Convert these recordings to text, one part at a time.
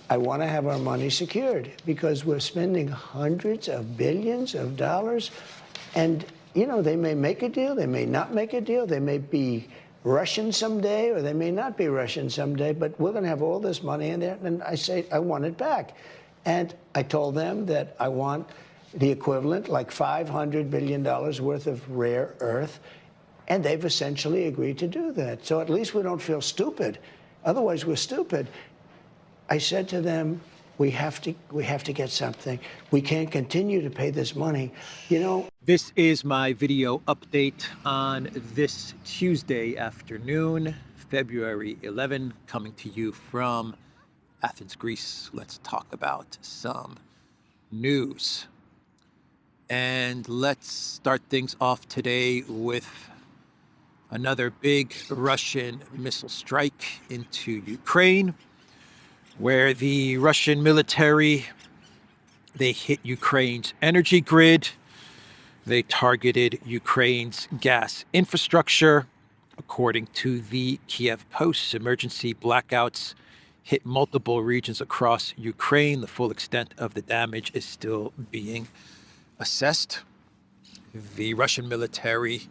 I want to have our money secured because we're spending hundreds of billions of dollars. And, they may make a deal, they may not make a deal, they may be Russian someday, or they may not be Russian someday, but we're going to have all this money in there. And I say, I want it back. And I told them that I want the equivalent, like $500 billion worth of rare earth. And they've essentially agreed to do that. So at least we don't feel stupid. Otherwise, we're stupid. I said to them, we have to get something. We can't continue to pay this money. This is my video update on this Tuesday afternoon, February 11, coming to you from Athens, Greece. Let's talk about some news. And let's start things off today with another big Russian missile strike into Ukraine, where the Russian military, they hit Ukraine's energy grid. They targeted Ukraine's gas infrastructure. According to the Kiev Post, emergency blackouts hit multiple regions across Ukraine. The full extent of the damage is still being assessed. The Russian military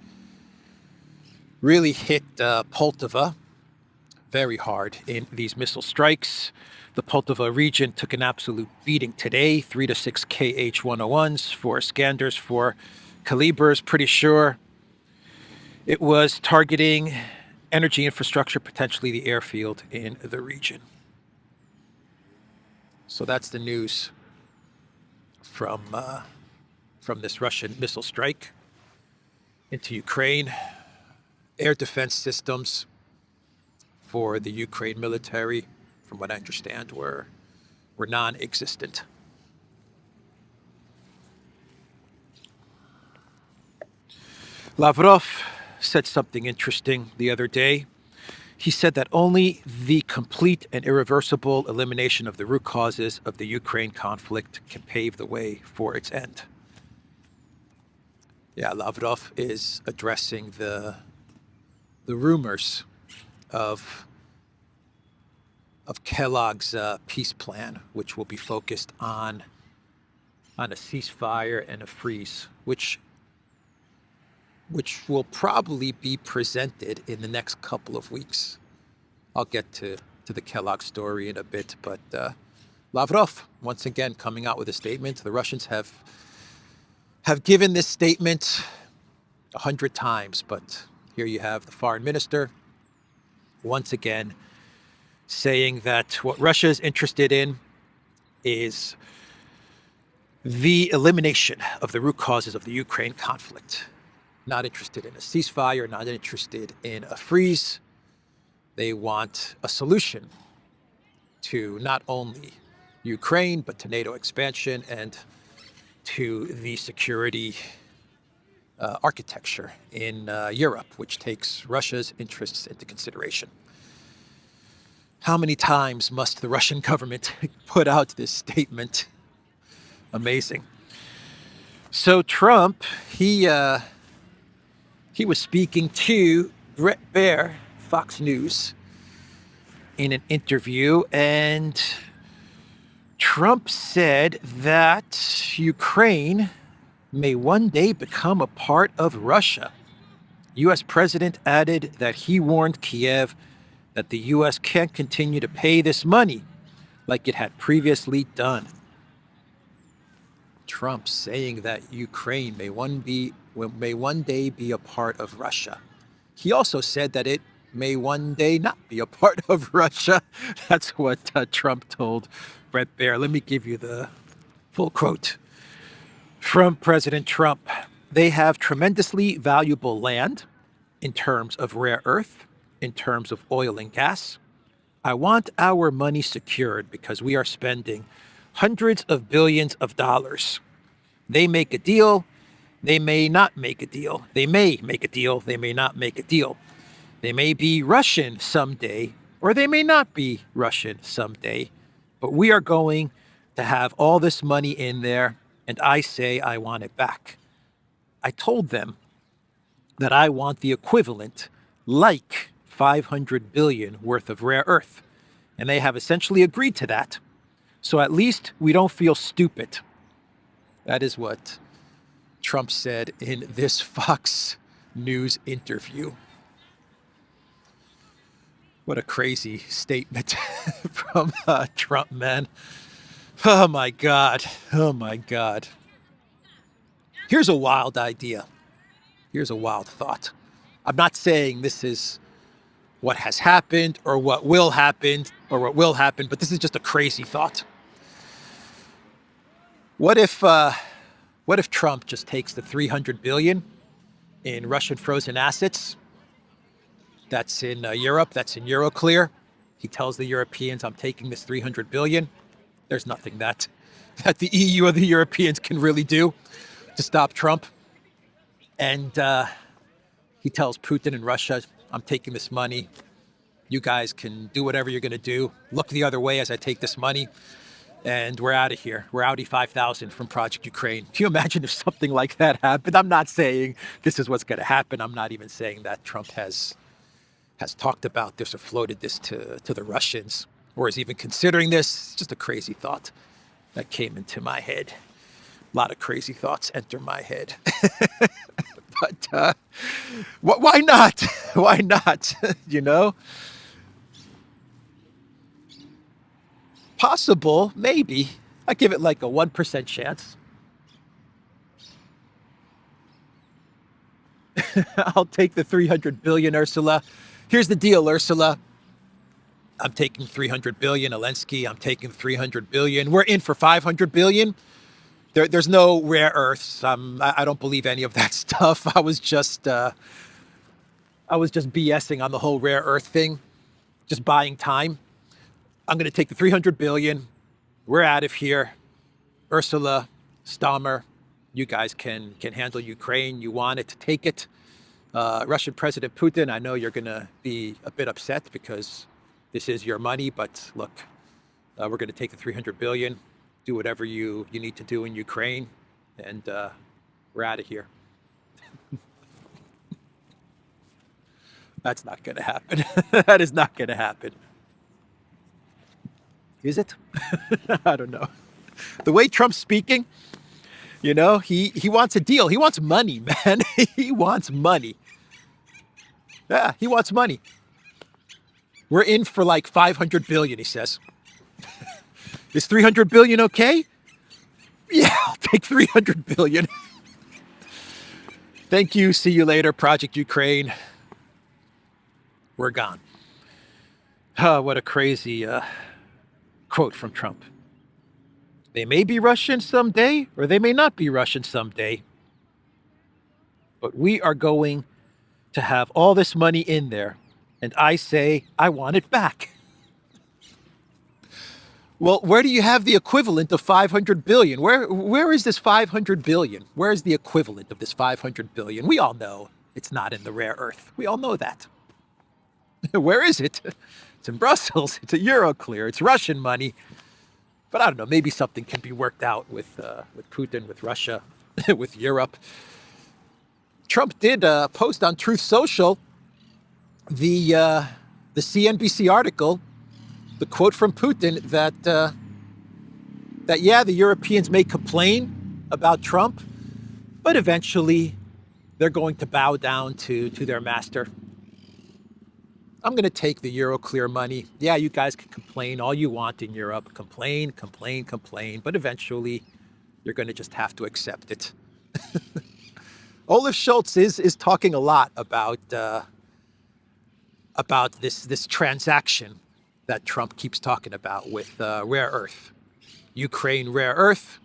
really hit Poltava very hard in these missile strikes. The Poltava region took an absolute beating today, 3 to 6 KH-101s, 4 Iskanders, 4 Kalibrs, pretty sure. It was targeting energy infrastructure, potentially the airfield in the region. So that's the news from this Russian missile strike into Ukraine. Air defense systems for the Ukraine military, from what I understand, were non-existent. Lavrov said something interesting the other day. He said that only the complete and irreversible elimination of the root causes of the Ukraine conflict can pave the way for its end. Yeah, Lavrov is addressing the rumors of Kellogg's peace plan, which will be focused on a ceasefire and a freeze, which will probably be presented in the next couple of weeks. I'll get to the Kellogg story in a bit, but Lavrov, once again, coming out with a statement. The Russians have given this statement 100 times, but here you have the foreign minister once again saying that what Russia is interested in is the elimination of the root causes of the Ukraine conflict. Not interested in a ceasefire, not interested in a freeze. They want a solution to not only Ukraine, but to NATO expansion and to the security architecture in Europe, which takes Russia's interests into consideration. How many times must the Russian government put out this statement? Amazing. So Trump, he was speaking to Bret Baier, Fox News, in an interview, and Trump said that Ukraine may one day become a part of Russia. U.S. President added that he warned Kiev that the U.S. can't continue to pay this money like it had previously done. Trump saying that Ukraine may one day be a part of Russia. He also said that it may one day not be a part of Russia. That's what Trump told Bret Baier. Let me give you the full quote from President Trump. They have tremendously valuable land in terms of rare earth, in terms of oil and gas. I want our money secured because we are spending hundreds of billions of dollars. They make a deal. They may not make a deal. They may make a deal. They may not make a deal. They may be Russian someday, or they may not be Russian someday. But we are going to have all this money in there, and I say I want it back. I told them that I want the equivalent, like $500 billion worth of rare earth. And they have essentially agreed to that. So at least we don't feel stupid. That is what Trump said in this Fox News interview. What a crazy statement from Trump, man. Oh my God. Oh my God. Here's a wild idea. Here's a wild thought. I'm not saying this is what has happened or what will happen, but this is just a crazy thought. What if Trump just takes the 300 billion in Russian frozen assets that's in Europe, that's in Euroclear? He tells the Europeans, I'm taking this 300 billion. There's nothing that the EU or the Europeans can really do to stop Trump. And he tells Putin and Russia, I'm taking this money. You guys can do whatever you're going to do. Look the other way as I take this money. And we're out of here. We're Audi 5000 from Project Ukraine. Can you imagine if something like that happened? I'm not saying this is what's going to happen. I'm not even saying that Trump has talked about this or floated this to the Russians or is even considering this. It's just a crazy thought that came into my head. A lot of crazy thoughts enter my head. But why not? Why not? You know? Possible, maybe. I give it like a 1% chance. I'll take the 300 billion, Ursula. Here's the deal, Ursula. I'm taking 300 billion. Elensky, I'm taking 300 billion. We're in for 500 billion. There's no rare earths. I don't believe any of that stuff. I was just BSing on the whole rare earth thing, just buying time. I'm going to take the 300 billion. We're out of here. Ursula, Stammer, you guys can handle Ukraine. You want it to take it. Russian President Putin, I know you're going to be a bit upset because this is your money, but look, we're going to take the 300 billion, do whatever you need to do in Ukraine, and we're out of here. That's not going to happen. That is not going to happen. Is it? I don't know. The way Trump's speaking, you know, he wants a deal. He wants money, man. He wants money. Yeah, he wants money. We're in for like 500 billion, he says. Is 300 billion okay? Yeah, I'll take 300 billion. Thank you. See you later, Project Ukraine. We're gone. Oh, what a crazy quote from Trump. They may be Russian someday, or they may not be Russian someday. But we are going to have all this money in there. And I say, I want it back. Well, where do you have the equivalent of 500 billion? Where is this 500 billion? Where is the equivalent of this 500 billion? We all know it's not in the rare earth. We all know that. Where is it? It's in Brussels. It's a Euroclear. It's Russian money. But I don't know. Maybe something can be worked out with Putin, with Russia, with Europe. Trump did post on Truth Social the CNBC article, the quote from Putin that yeah, the Europeans may complain about Trump, but eventually they're going to bow down to their master. I'm going to take the Euroclear money. Yeah, you guys can complain all you want in Europe. Complain. But eventually, you're going to just have to accept it. Olaf Scholz is talking a lot about this transaction that Trump keeps talking about with rare earth. Ukraine rare earth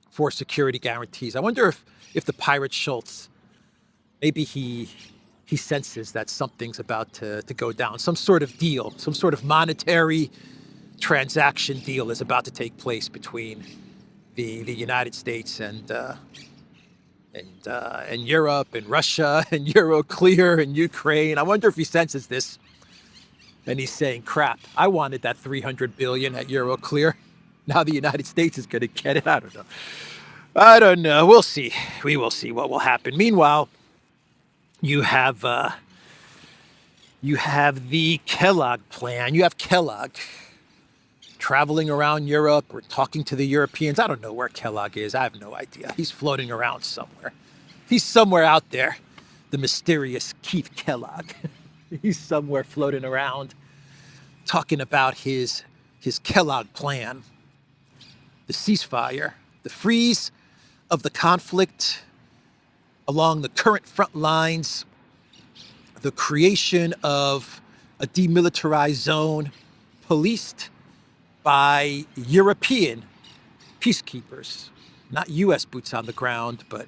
for security guarantees. I wonder if the pirate Scholz, maybe he senses that something's about to go down. Some sort of deal, some sort of monetary transaction deal is about to take place between the United States and Europe and Russia and Euroclear and Ukraine. I wonder if he senses this and he's saying, crap, I wanted that 300 billion at Euroclear. Now the United States is going to get it. I don't know. We'll see. We will see what will happen. Meanwhile, you have the Kellogg plan. You have Kellogg traveling around Europe or talking to the Europeans. I don't know where Kellogg is. I have no idea. He's floating around somewhere. He's somewhere out there, the mysterious Keith Kellogg. He's somewhere floating around talking about his Kellogg plan, the ceasefire, the freeze of the conflict along the current front lines, the creation of a demilitarized zone policed by European peacekeepers, not US boots on the ground, but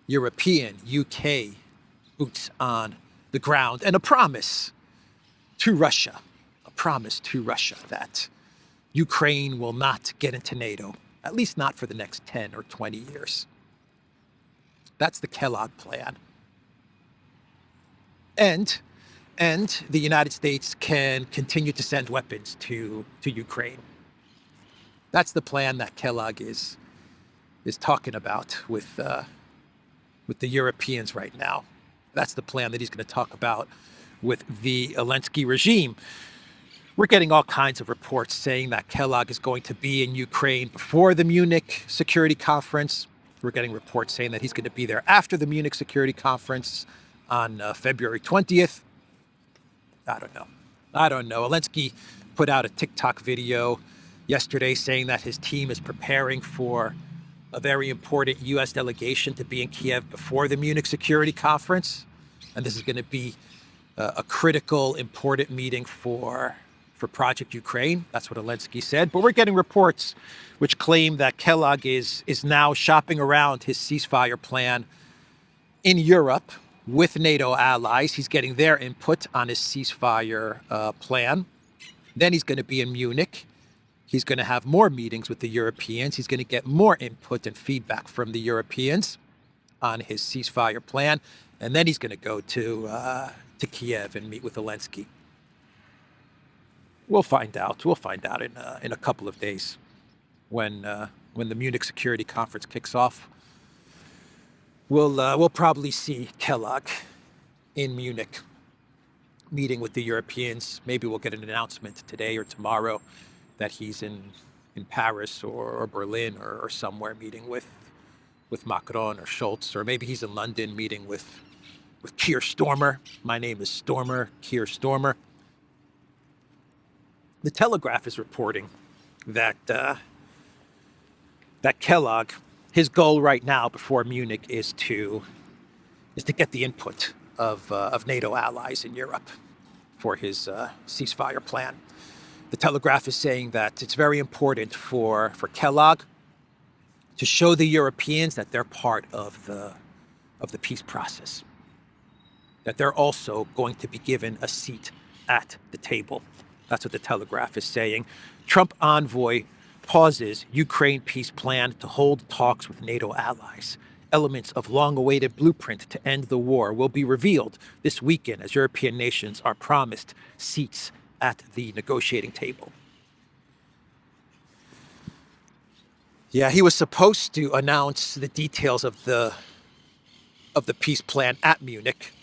European, UK boots on the ground, and a promise to Russia that Ukraine will not get into NATO, at least not for the next 10 or 20 years. That's the Kellogg plan. And the United States can continue to send weapons to Ukraine. That's the plan that Kellogg is talking about with the Europeans right now. That's the plan that he's going to talk about with the Elensky regime. We're getting all kinds of reports saying that Kellogg is going to be in Ukraine before the Munich Security Conference. We're getting reports saying that he's going to be there after the Munich Security Conference on February 20th. I don't know. Elensky put out a TikTok video yesterday saying that his team is preparing for a very important U.S. delegation to be in Kiev before the Munich Security Conference. And this is going to be a critical, important meeting for Project Ukraine. That's what Elensky said. But we're getting reports which claim that Kellogg is now shopping around his ceasefire plan in Europe with NATO allies. He's getting their input on his ceasefire plan. Then he's going to be in Munich. He's going to have more meetings with the Europeans. He's going to get more input and feedback from the Europeans on his ceasefire plan. And then he's going to go to Kiev and meet with Elensky. We'll find out. We'll find out in a couple of days when the Munich Security Conference kicks off. We'll probably see Kellogg in Munich meeting with the Europeans. Maybe we'll get an announcement today or tomorrow that he's in Paris or Berlin or somewhere meeting with Macron or Schultz, or maybe he's in London meeting with Keir Starmer. My name is Stormer, Keir Starmer. The Telegraph is reporting that Kellogg, his goal right now before Munich is to get the input of NATO allies in Europe for his ceasefire plan. The Telegraph is saying that it's very important for Kellogg to show the Europeans that they're part of the peace process, that they're also going to be given a seat at the table. That's what the Telegraph is saying. Trump envoy pauses Ukraine peace plan to hold talks with NATO allies. Elements of long-awaited blueprint to end the war will be revealed this weekend as European nations are promised seats at the negotiating table. Yeah, he was supposed to announce the details of the peace plan at Munich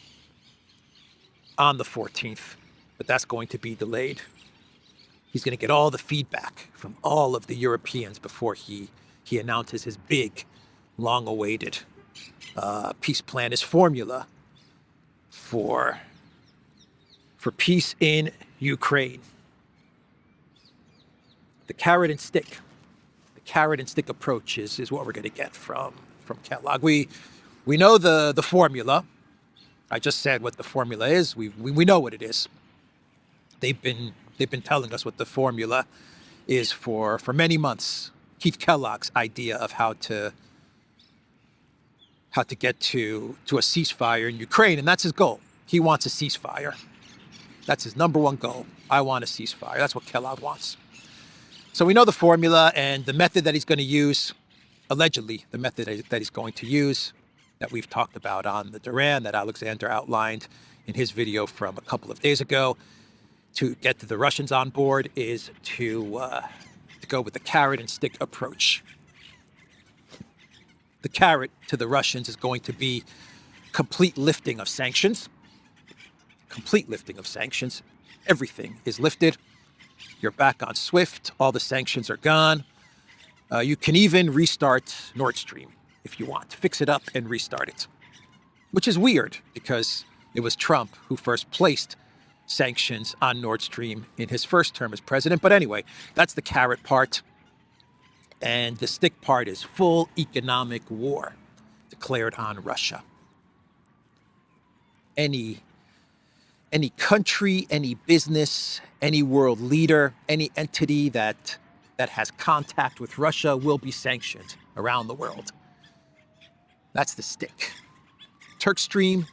on the 14th, but that's going to be delayed. He's going to get all the feedback from all of the Europeans before he announces his big, long-awaited peace plan, his formula for peace in Ukraine. The carrot and stick. The carrot and stick approach is what we're going to get from Kellogg. We know the formula. I just said what the formula is. We know what it is. They've been telling us what the formula is for many months. Keith Kellogg's idea of how to get to a ceasefire in Ukraine, and that's his goal. He wants a ceasefire. That's his number one goal. I want a ceasefire. That's what Kellogg wants. So we know the formula and the method that he's going to use, allegedly the method that he's going to use, that we've talked about on the Duran, that Alexander outlined in his video from a couple of days ago, to get the Russians on board, is to go with the carrot and stick approach. The carrot to the Russians is going to be complete lifting of sanctions. Complete lifting of sanctions. Everything is lifted. You're back on SWIFT. All the sanctions are gone. You can even restart Nord Stream if you want. Fix it up and restart it. Which is weird because it was Trump who first placed sanctions on Nord Stream in his first term as president. But anyway, that's the carrot part. And the stick part is full economic war declared on Russia. Any country, any business, any world leader, any entity that has contact with Russia will be sanctioned around the world. That's the stick. Turkstream,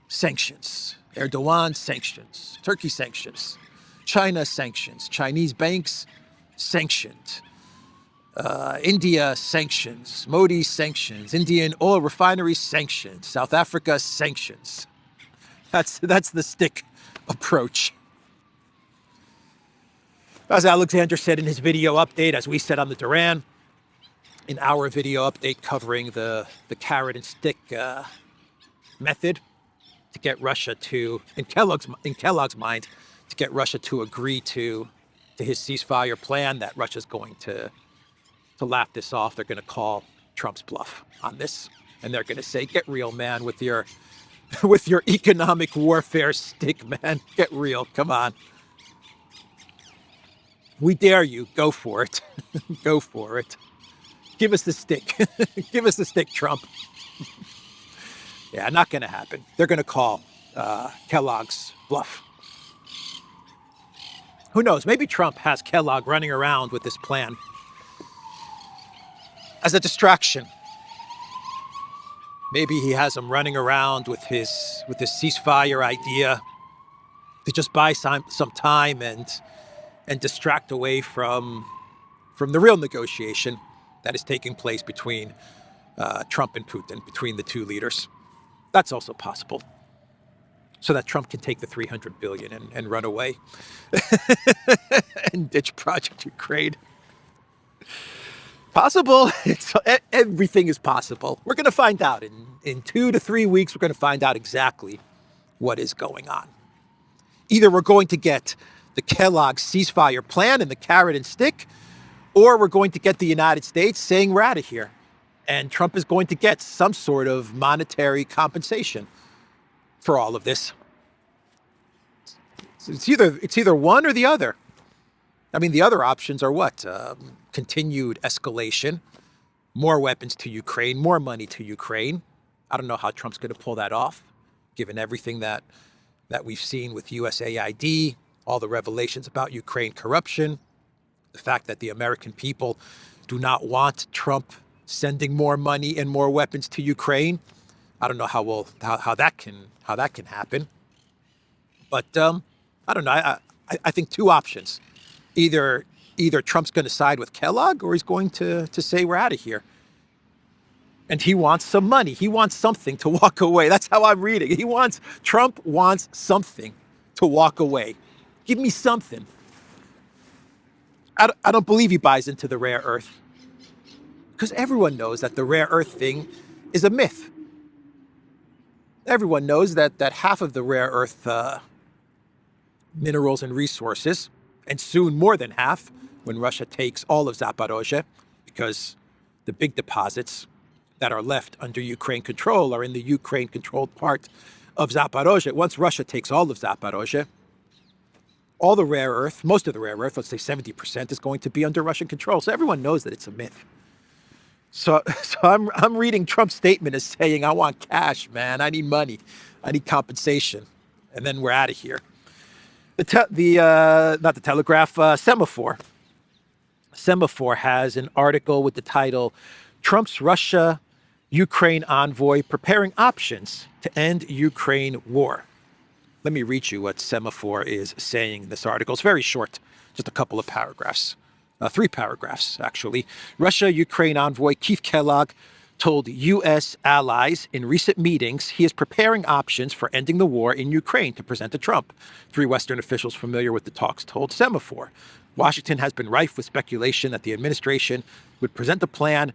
sanctions. Erdogan, sanctions. Turkey, sanctions. China, sanctions. Chinese banks, sanctioned. India, sanctions. Modi, sanctions. Indian oil refineries, sanctions. South Africa, sanctions. That's the stick approach. As Alexander said in his video update, as we said on the Duran, in our video update covering the carrot and stick method to get Russia to, in Kellogg's mind, to get Russia to agree to his ceasefire plan, that Russia's going to laugh this off. They're going to call Trump's bluff on this, and they're going to say, "Get real, man, with your economic warfare stick, man. Get real. Come on. We dare you. Go for it. Go for it. Give us the stick. Give us the stick, Trump." Yeah, not going to happen. They're going to call Kellogg's bluff. Who knows? Maybe Trump has Kellogg running around with this plan as a distraction. Maybe he has him running around with his ceasefire idea to just buy some time and distract away from the real negotiation that is taking place between Trump and Putin, between the two leaders. That's also possible. So that Trump can take the $300 billion and run away and ditch Project Ukraine. Possible. Everything is possible. We're going to find out. In 2 to 3 weeks, we're going to find out exactly what is going on. Either we're going to get the Kellogg ceasefire plan and the carrot and stick, or we're going to get the United States saying we're out of here. And Trump is going to get some sort of monetary compensation for all of this. So it's either one or the other. I mean, the other options are what? Continued escalation, more weapons to Ukraine, more money to Ukraine. I don't know how Trump's going to pull that off, given everything that we've seen with USAID, all the revelations about Ukraine corruption, the fact that the American people do not want Trump sending more money and more weapons to Ukraine. I don't know how that can happen. But I don't know. I think two options. Either Trump's going to side with Kellogg, or he's going to say we're out of here. And he wants some money. He wants something to walk away. That's how I'm reading. Trump wants something to walk away. Give me something. I don't believe he buys into the rare earth, because everyone knows that the rare earth thing is a myth. Everyone knows that half of the rare earth minerals and resources, and soon more than half, when Russia takes all of Zaporozhye, because the big deposits that are left under Ukraine control are in the Ukraine-controlled part of Zaporozhye. Once Russia takes all of Zaporozhye, all the rare earth, most of the rare earth, let's say 70%, is going to be under Russian control. So everyone knows that it's a myth. So I'm reading Trump's statement as saying, I want cash, man. I need money. I need compensation. And then we're out of here. Not the Telegraph, Semaphore. Semaphore has an article with the title, Trump's Russia-Ukraine envoy preparing options to end Ukraine war. Let me read you what Semaphore is saying in this article. It's very short, just a couple of paragraphs. 3 paragraphs, actually. Russia-Ukraine envoy Keith Kellogg told U.S. allies in recent meetings he is preparing options for ending the war in Ukraine to present to Trump. 3 Western officials familiar with the talks told Semaphore. Washington has been rife with speculation that the administration would present the plan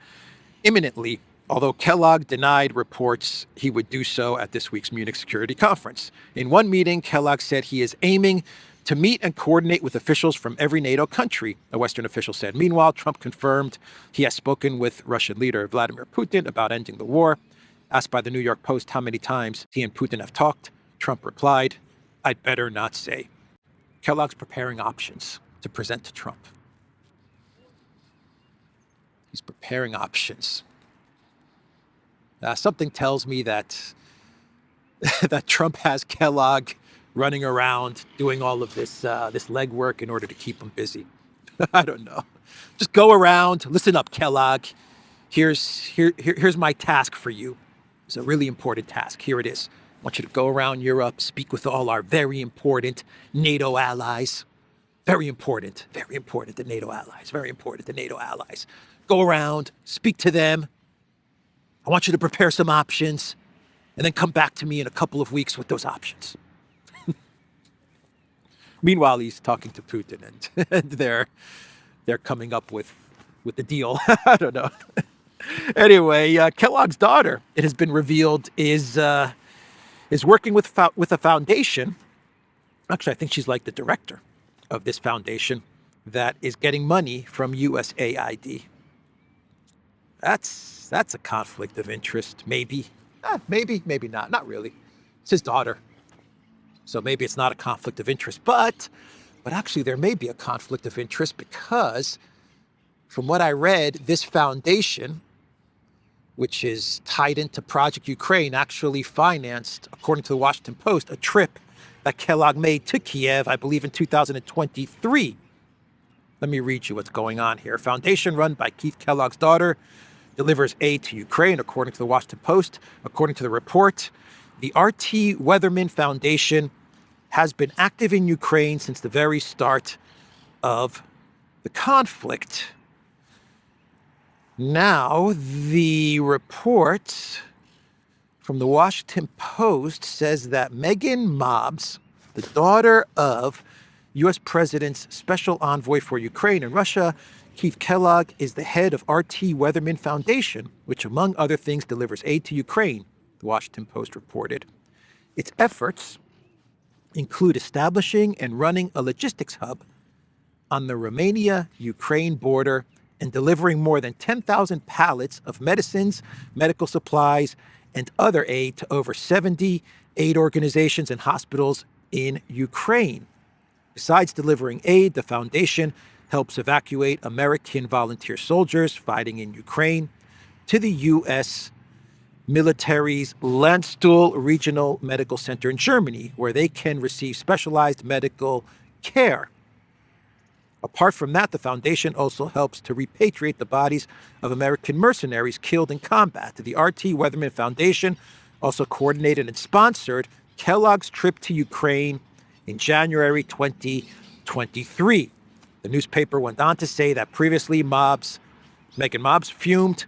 imminently, although Kellogg denied reports he would do so at this week's Munich Security Conference. In one meeting, Kellogg said he is aiming to meet and coordinate with officials from every NATO country, a Western official said. Meanwhile, Trump confirmed he has spoken with Russian leader Vladimir Putin about ending the war. Asked by the New York Post how many times he and Putin have talked, Trump replied, "I'd better not say." Kellogg's preparing options to present to Trump. He's preparing options. Something tells me that that Trump has Kellogg running around doing all of this legwork in order to keep him busy. I don't know. Just go around, listen up, Kellogg. Here's my task for you. It's a really important task. Here it is. I want you to go around Europe, speak with all our very important NATO allies. Very important, the NATO allies. Very important, the NATO allies. Go around, speak to them. I want you to prepare some options and then come back to me in a couple of weeks with those options. Meanwhile, he's talking to Putin and they're coming up with the deal. I don't know. Anyway, Kellogg's daughter, it has been revealed, is working with a foundation. Actually, I think she's like the director of this foundation that is getting money from USAID. That's a conflict of interest, maybe. Maybe not. Not really. It's his daughter. So maybe it's not a conflict of interest. But actually there may be a conflict of interest because from what I read, this foundation, which is tied into Project Ukraine, actually financed, according to the Washington Post, a trip that Kellogg made to Kiev, I believe in 2023. Let me read you what's going on here. Foundation run by Keith Kellogg's daughter delivers aid to Ukraine, according to the Washington Post. According to the report, the R.T. Weatherman Foundation has been active in Ukraine since the very start of the conflict. Now, the report from the Washington Post says that Megan Mobbs, the daughter of U.S. President's Special Envoy for Ukraine and Russia, Keith Kellogg, is the head of R.T. Weatherman Foundation, which, among other things, delivers aid to Ukraine, the Washington Post reported. Its efforts include establishing and running a logistics hub on the Romania-Ukraine border and delivering more than 10,000 pallets of medicines, medical supplies, and other aid to over 70 aid organizations and hospitals in Ukraine. Besides delivering aid, the foundation helps evacuate American volunteer soldiers fighting in Ukraine to the U.S. military's Landstuhl Regional Medical Center in Germany, where they can receive specialized medical care. Apart from that, the foundation also helps to repatriate the bodies of American mercenaries killed in combat. The R.T. Weatherman Foundation also coordinated and sponsored Kellogg's trip to Ukraine in January 2023. The newspaper went on to say that previously Megan Mobbs fumed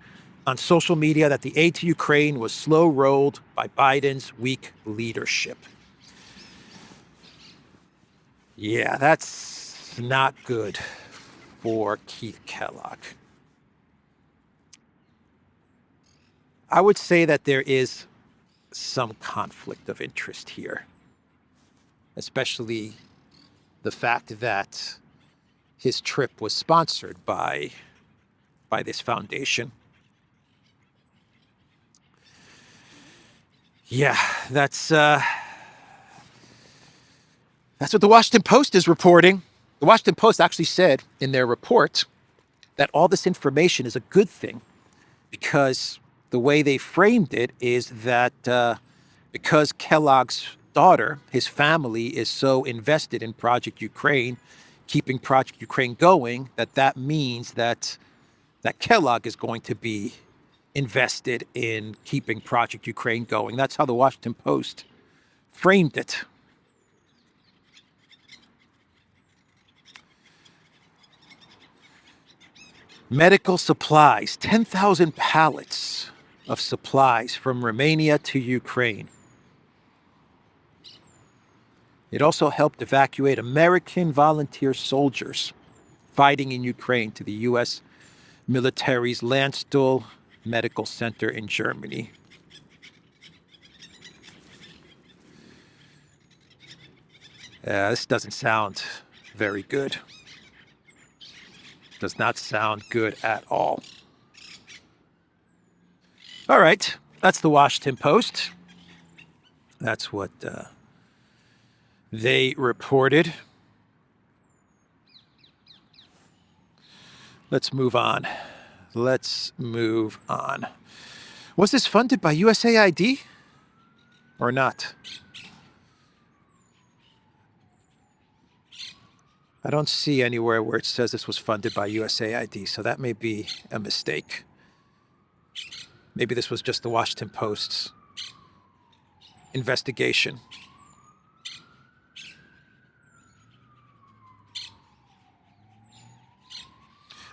on social media that the aid to Ukraine was slow-rolled by Biden's weak leadership. Yeah, that's not good for Keith Kellogg. I would say that there is some conflict of interest here, especially the fact that his trip was sponsored by this foundation. Yeah, that's what the Washington Post is reporting. The Washington Post actually said in their report that all this information is a good thing because the way they framed it is that because Kellogg's daughter, his family, is so invested in Project Ukraine, keeping Project Ukraine going, that means that Kellogg is going to be invested in keeping Project Ukraine going. That's how the Washington Post framed it. Medical supplies, 10,000 pallets of supplies from Romania to Ukraine. It also helped evacuate American volunteer soldiers fighting in Ukraine to the U.S. military's Landstuhl Medical Center in Germany. This doesn't sound very good. Does not sound good at all. All right, that's the Washington Post. That's what they reported. Let's move on. Let's move on. Was this funded by USAID or not? I don't see anywhere where it says this was funded by USAID, so that may be a mistake. Maybe this was just the Washington Post's investigation.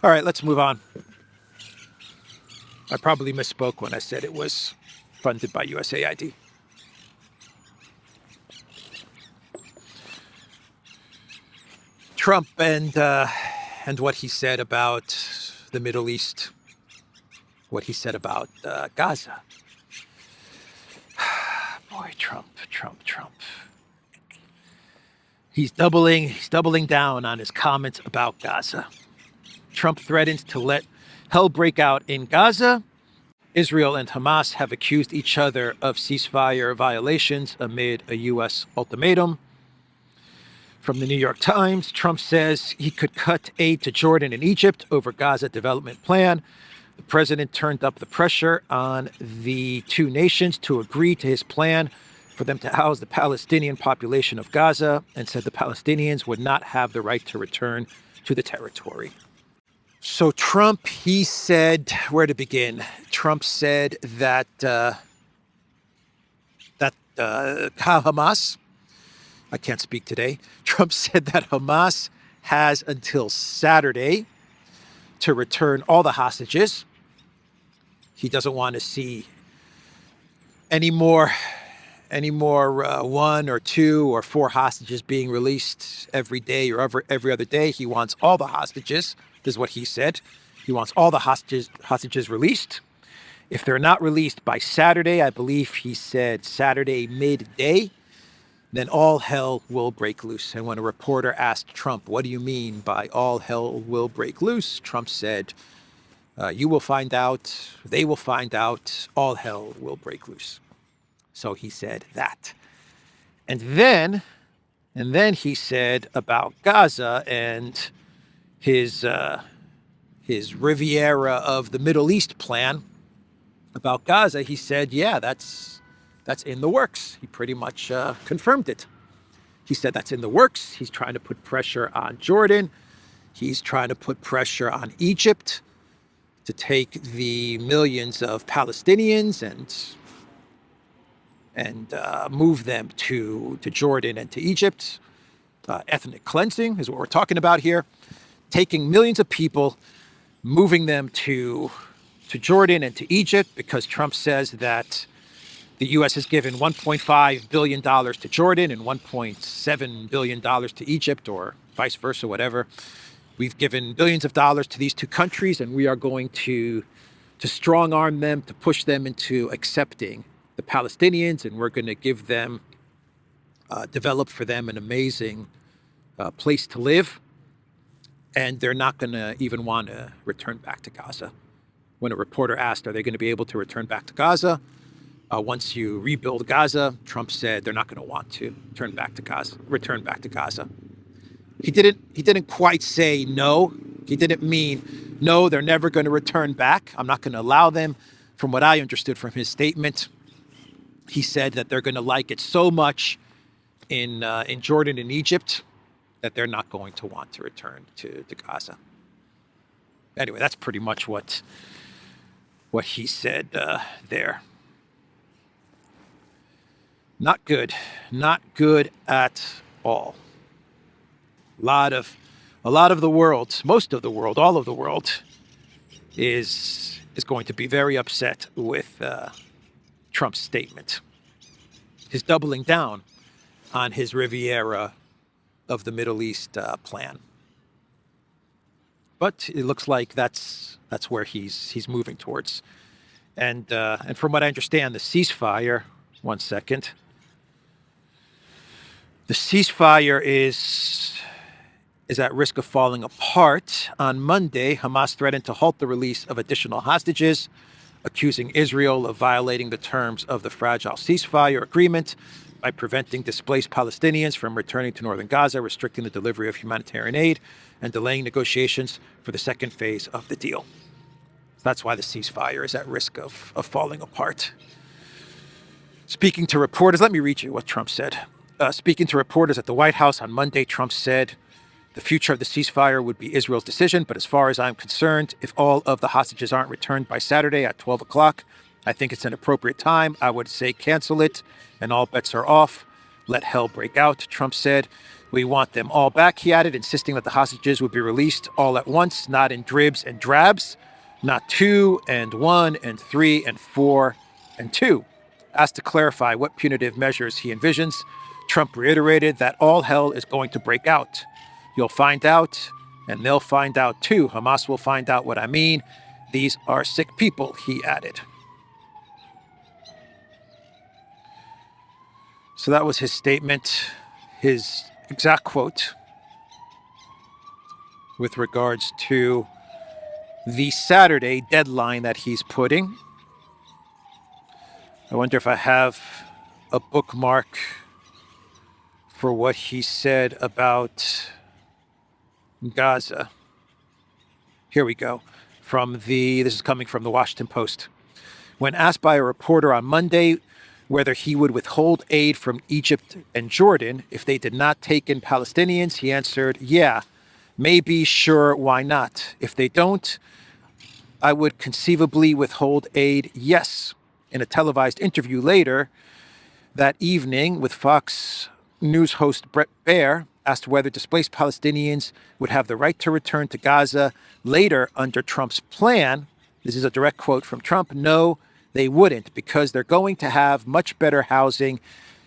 All right, let's move on. I probably misspoke when I said it was funded by USAID. Trump and what he said about the Middle East, what he said about Gaza. Boy, Trump. He's doubling down on his comments about Gaza. Trump threatens to let hell break out in Gaza. Israel and Hamas have accused each other of ceasefire violations amid a U.S. ultimatum. From the New York Times, Trump says he could cut aid to Jordan and Egypt over Gaza development plan. The president turned up the pressure on the two nations to agree to his plan for them to house the Palestinian population of Gaza, and said the Palestinians would not have the right to return to the territory. So Trump, he said, where to begin? Trump said that Hamas, I can't speak today. Trump said that Hamas has until Saturday to return all the hostages. He doesn't want to see any more 1 or 2 or 4 hostages being released every day or every other day. He wants all the hostages. This is what he said. He wants all the hostages released. If they're not released by Saturday, I believe he said Saturday midday, then all hell will break loose. And when a reporter asked Trump, what do you mean by all hell will break loose? Trump said, you will find out, they will find out, all hell will break loose. So he said that. And then he said about Gaza and his Riviera of the Middle East plan about Gaza. He said, yeah, that's in the works. He pretty much confirmed it. He said that's in the works. He's trying to put pressure on Jordan. He's trying to put pressure on Egypt to take the millions of Palestinians and move them to Jordan and to Egypt. Ethnic cleansing is what we're talking about here. Taking millions of people, moving them to Jordan and to Egypt, because Trump says that the U.S. has given $1.5 billion to Jordan and $1.7 billion to Egypt, or vice versa, whatever. We've given billions of dollars to these two countries, and we are going to strong arm them, to push them into accepting the Palestinians, and we're going to give them, develop for them an amazing place to live. And they're not going to even want to return back to Gaza. When a reporter asked, are they going to be able to return back to Gaza? Once you rebuild Gaza, Trump said they're not going to want to return back to Gaza. He didn't quite say no. He didn't mean, no, they're never going to return back. I'm not going to allow them. From what I understood from his statement, he said that they're going to like it so much in Jordan and Egypt that they're not going to want to return to Gaza. Anyway, that's pretty much what he said there. Not good at all. A lot of the world, most of the world, all of the world is going to be very upset with Trump's statement. His doubling down on his Riviera of the Middle East plan. But it looks like that's where he's moving towards. And from what I understand, the ceasefire, one second, The ceasefire is at risk of falling apart. On Monday, Hamas threatened to halt the release of additional hostages, accusing Israel of violating the terms of the fragile ceasefire agreement by preventing displaced Palestinians from returning to northern Gaza, restricting the delivery of humanitarian aid, and delaying negotiations for the second phase of the deal. That's why the ceasefire is at risk of falling apart. Speaking to reporters, let me read you what Trump said. Speaking to reporters at the White House on Monday, Trump said, "The future of the ceasefire would be Israel's decision, but as far as I'm concerned, if all of the hostages aren't returned by Saturday at 12 o'clock, I think it's an appropriate time. I would say cancel it, and all bets are off. Let hell break out," Trump said. "We want them all back," he added, insisting that the hostages would be released all at once, not in dribs and drabs, not 2 and 1 and 3 and 4 and 2. Asked to clarify what punitive measures he envisions, Trump reiterated that all hell is going to break out. "You'll find out, and they'll find out too. Hamas will find out what I mean. These are sick people," he added. So that was his statement, his exact quote with regards to the Saturday deadline that he's putting. I wonder if I have a bookmark for what he said about Gaza. Here we go. This is coming from the Washington Post. When asked by a reporter on Monday whether he would withhold aid from Egypt and Jordan if they did not take in Palestinians, he answered, "Yeah, maybe, sure, why not? If they don't, I would conceivably withhold aid, yes." In a televised interview later that evening with Fox News host Bret Baier, asked whether displaced Palestinians would have the right to return to Gaza later under Trump's plan. This is a direct quote from Trump. "No, they wouldn't, because they're going to have much better housing.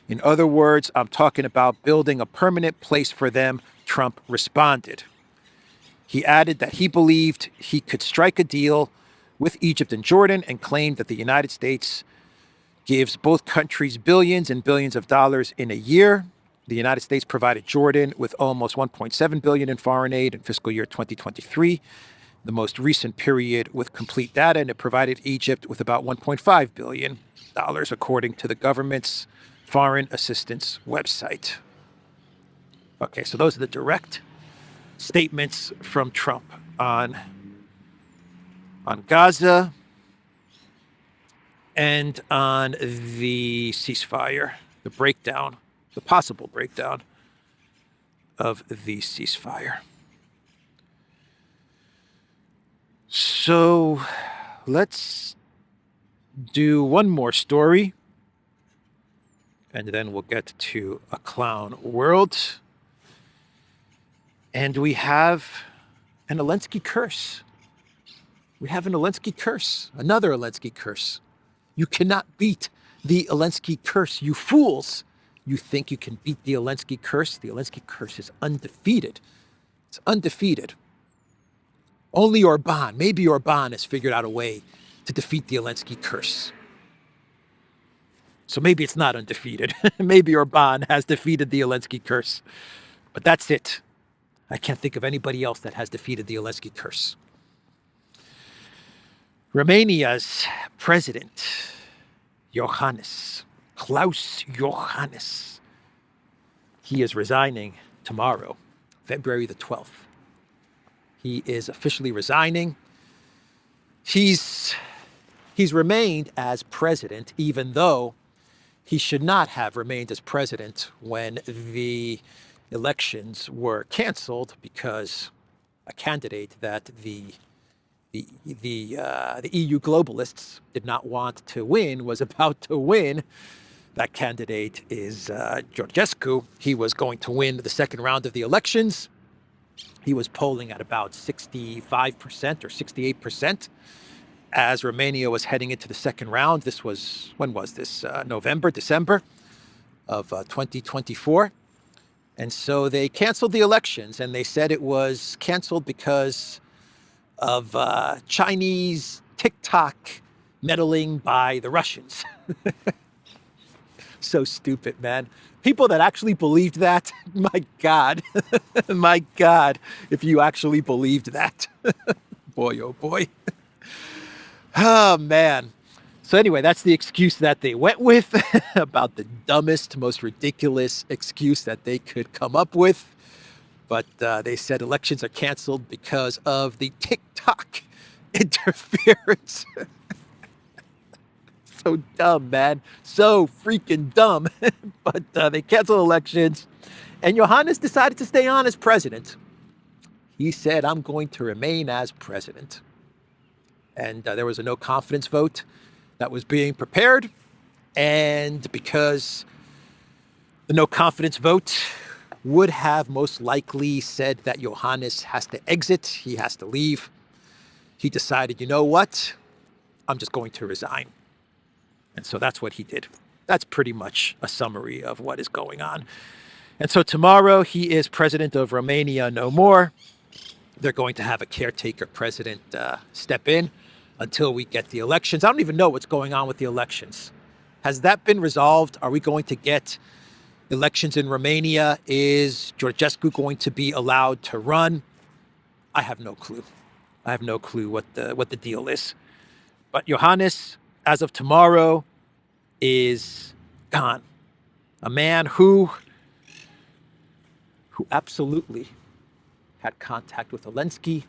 In other words, I'm talking about building a permanent place for them," Trump responded. He added that he believed he could strike a deal with Egypt and Jordan and claimed that the United States gives both countries billions and billions of dollars in a year. The United States provided Jordan with almost $1.7 billion in foreign aid in fiscal year 2023, the most recent period with complete data, and it provided Egypt with about $1.5 billion, according to the government's foreign assistance website. Okay, so those are the direct statements from Trump on Gaza and on the ceasefire, the breakdown, the possible breakdown of the ceasefire. So let's do one more story, and then we'll get to a clown world. And we have an Elensky curse. We have an Elensky curse, another Elensky curse. You cannot beat the Elensky curse, you fools. You think you can beat the Elensky curse? The Elensky curse is undefeated. It's undefeated. Only Orban, maybe Orban has figured out a way to defeat the Elensky curse. So maybe it's not undefeated. Maybe Orban has defeated the Elensky curse. But that's it. I can't think of anybody else that has defeated the Elensky curse. Romania's president, Iohannis, Klaus Iohannis, he is resigning tomorrow, February the 12th. He is officially resigning. He's remained as president, even though he should not have remained as president when the elections were canceled, because a candidate that the EU globalists did not want to win was about to win. That candidate is Georgescu. He was going to win the second round of the elections. He was polling at about 65% or 68% as Romania was heading into the second round. This was, when was this? December of 2024. And so they canceled the elections, and they said it was canceled because of Chinese TikTok meddling by the Russians. So stupid, man. People that actually believed that, my God, my God, if you actually believed that. Boy, oh boy. Oh, man. So anyway, that's the excuse that they went with about the dumbest, most ridiculous excuse that they could come up with. But they said elections are canceled because of the TikTok interference. So dumb, man. So freaking dumb. But they canceled elections. And Iohannis decided to stay on as president. He said, I'm going to remain as president. And there was a no confidence vote that was being prepared. And because the no confidence vote would have most likely said that Iohannis has to exit, he has to leave, he decided, you know what? I'm just going to resign. And so that's what he did. That's pretty much a summary of what is going on. And so tomorrow he is president of Romania no more. They're going to have a caretaker president step in until we get the elections. I don't even know what's going on with the elections. Has that been resolved? Are we going to get elections in Romania? Is Georgescu going to be allowed to run? I have no clue. I have no clue what the deal is. But Iohannis, as of tomorrow, is gone. A man who absolutely had contact with Elensky,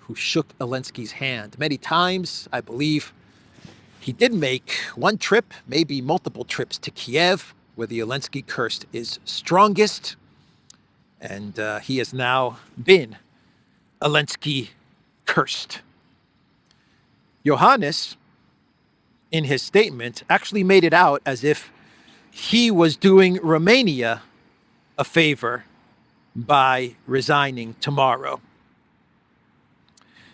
who shook Elensky's hand many times. I believe he did make one trip, maybe multiple trips to Kiev, where the Elensky curse is strongest. And he has now been Elensky cursed. Iohannis, in his statement, actually made it out as if he was doing Romania a favor by resigning tomorrow.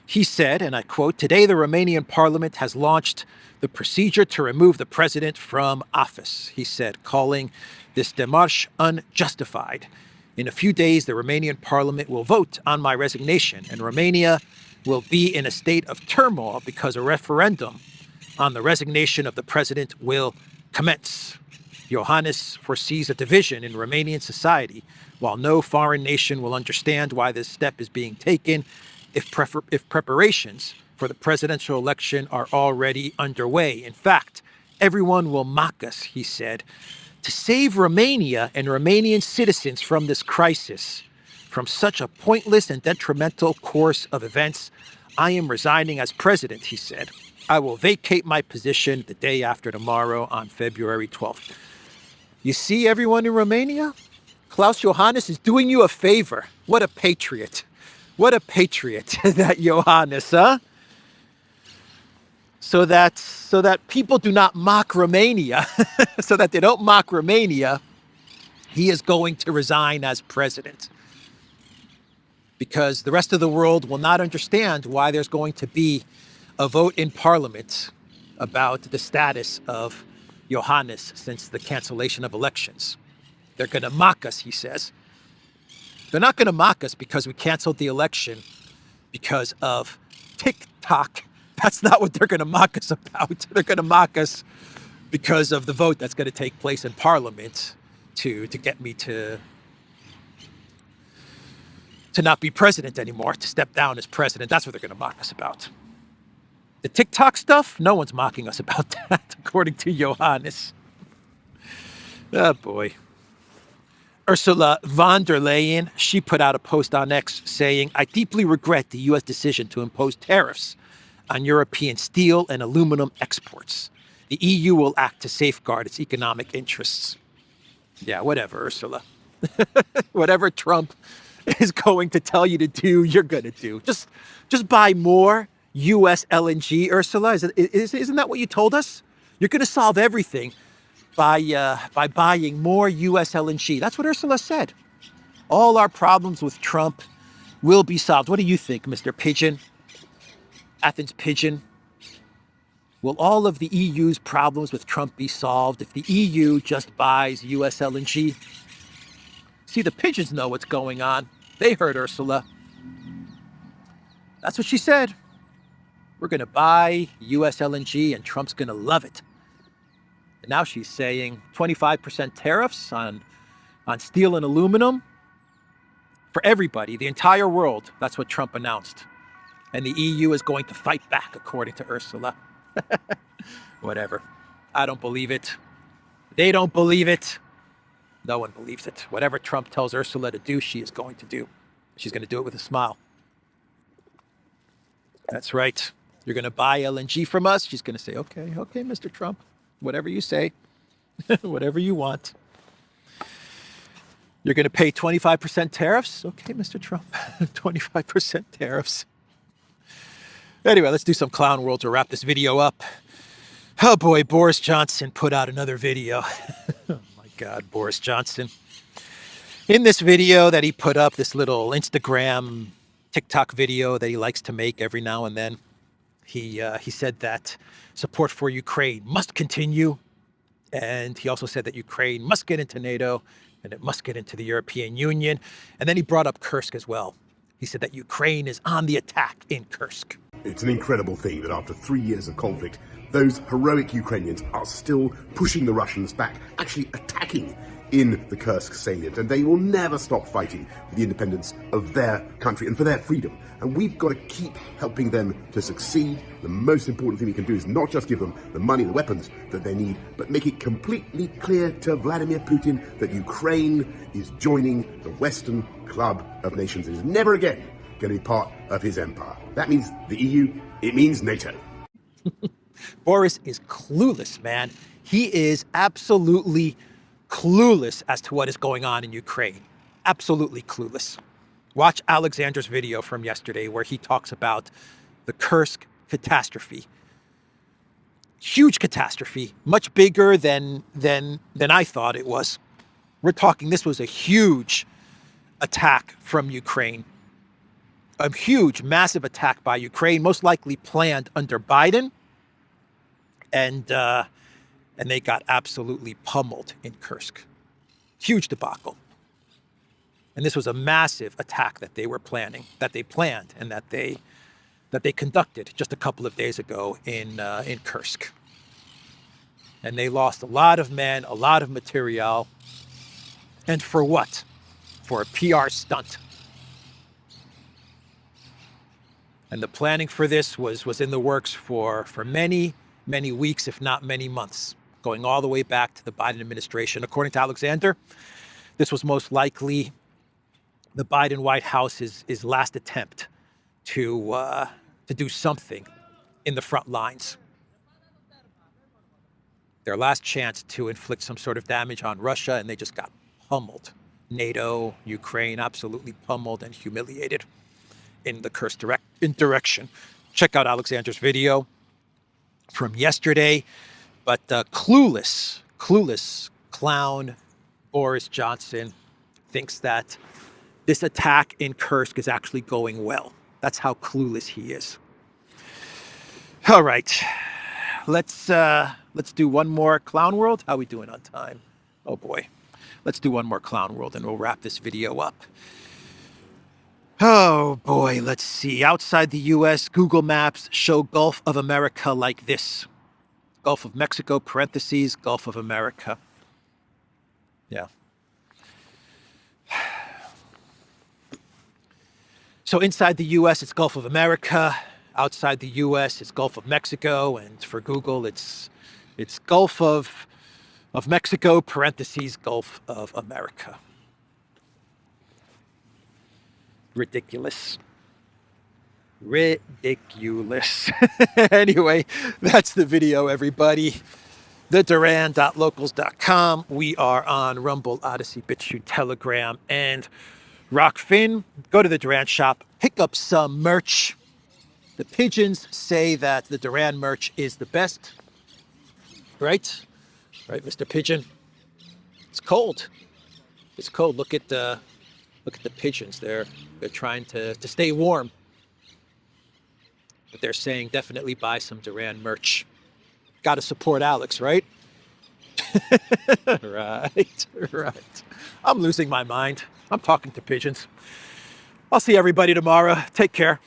He said, and I quote, "Today the Romanian parliament has launched the procedure to remove the president from office," he said, calling this démarche unjustified. "In a few days, the Romanian parliament will vote on my resignation, and Romania will be in a state of turmoil because a referendum on the resignation of the president will commence." Iohannis foresees a division in Romanian society, while no foreign nation will understand why this step is being taken if preparations for the presidential election are already underway. In fact, everyone will mock us, he said. To save Romania and Romanian citizens from this crisis, from such a pointless and detrimental course of events, I am resigning as president, he said. I will vacate my position the day after tomorrow on February 12th. You see, everyone in Romania? Klaus Iohannis is doing you a favor. What a patriot. What a patriot, that Iohannis, huh? So that people do not mock Romania, so that they don't mock Romania, he is going to resign as president. Because the rest of the world will not understand why there's going to be a vote in parliament about the status of Iohannis since the cancellation of elections. They're going to mock us, he says. They're not going to mock us because we canceled the election because of TikTok. That's not what they're going to mock us about. They're going to mock us because of the vote that's going to take place in Parliament to get me to not be president anymore, to step down as president. That's what they're going to mock us about. The TikTok stuff, no one's mocking us about that, according to Iohannis. Oh, boy. Ursula von der Leyen, she put out a post on X saying, I deeply regret the U.S. decision to impose tariffs on European steel and aluminum exports. The EU will act to safeguard its economic interests. Yeah, whatever, Ursula. Whatever Trump is going to tell you to do, you're going to do. Just buy more U.S. LNG, Ursula. Isn't that what you told us? You're going to solve everything by buying more U.S. LNG. That's what Ursula said. All our problems with Trump will be solved. What do you think, Mr. Pigeon? Athens Pigeon? Will all of the EU's problems with Trump be solved if the EU just buys U.S. LNG? See, the pigeons know what's going on. They heard Ursula. That's what she said. We're going to buy U.S. LNG and Trump's going to love it. And now she's saying 25% tariffs on steel and aluminum for everybody, the entire world. That's what Trump announced. And the EU is going to fight back, according to Ursula. Whatever. I don't believe it. They don't believe it. No one believes it. Whatever Trump tells Ursula to do, she is going to do. She's going to do it with a smile. That's right. You're going to buy LNG from us? She's going to say, okay, Mr. Trump, whatever you say, whatever you want. You're going to pay 25% tariffs? Okay, Mr. Trump, 25% tariffs. Anyway, let's do some clown world to wrap this video up. Oh boy, Boris Johnson put out another video. Oh my God, Boris Johnson. In this video that he put up, this little Instagram, TikTok video that he likes to make every now and then, he said that support for Ukraine must continue. And he also said that Ukraine must get into NATO and it must get into the European Union. And then he brought up Kursk as well. He said that Ukraine is on the attack in Kursk. It's an incredible thing that after 3 years of conflict, those heroic Ukrainians are still pushing the Russians back, actually attacking in the Kursk salient, and they will never stop fighting for the independence of their country and for their freedom. And we've got to keep helping them to succeed. The most important thing we can do is not just give them the money, the weapons that they need, but make it completely clear to Vladimir Putin that Ukraine is joining the Western Club of Nations and is never again going to be part of his empire. That means the EU, it means NATO. Boris is clueless, man. He is absolutely clueless as to what is going on in Ukraine. Absolutely clueless. Watch Alexander's video from yesterday where he talks about the Kursk catastrophe. Huge catastrophe, much bigger than I thought it was. We're talking, this was a huge attack from Ukraine. A huge, massive attack by Ukraine, most likely planned under Biden. And they got absolutely pummeled in Kursk. Huge debacle. And this was a massive attack that they were planning, that they planned, and that they conducted just a couple of days ago in Kursk. And they lost a lot of men, a lot of material. And for what? For a PR stunt. And the planning for this was in the works for many, many weeks, if not many months, going all the way back to the Biden administration. According to Alexander, this was most likely the Biden White House's last attempt to do something in the front lines. Their last chance to inflict some sort of damage on Russia, and they just got pummeled. NATO, Ukraine, absolutely pummeled and humiliated in the Kursk direction. Check out Alexander's video from yesterday. But clueless clown Boris Johnson thinks that this attack in Kursk is actually going well. That's how clueless he is. All right, let's do one more clown world. How are we doing on time? Oh boy, let's do one more clown world and we'll wrap this video up. Oh boy, let's see. Outside the U.S., Google Maps show Gulf of America like this. Gulf of Mexico, parentheses, Gulf of America. Yeah. So inside the U.S., it's Gulf of America. Outside the U.S., it's Gulf of Mexico. And for Google, it's Gulf of Mexico, parentheses, Gulf of America. Ridiculous. Ridiculous. Anyway, that's the video, everybody. The Duran.locals.com. We are on Rumble, Odyssey, BitChute, Telegram, and Rockfin. Go to the Duran shop, pick up some merch. The pigeons say that the Duran merch is the best. Right? Right, Mr. Pigeon? It's cold. It's cold. Look at the pigeons. They're trying to stay warm. But they're saying definitely buy some Duran merch. Got to support Alex, right? Right. I'm losing my mind. I'm talking to pigeons. I'll see everybody tomorrow. Take care.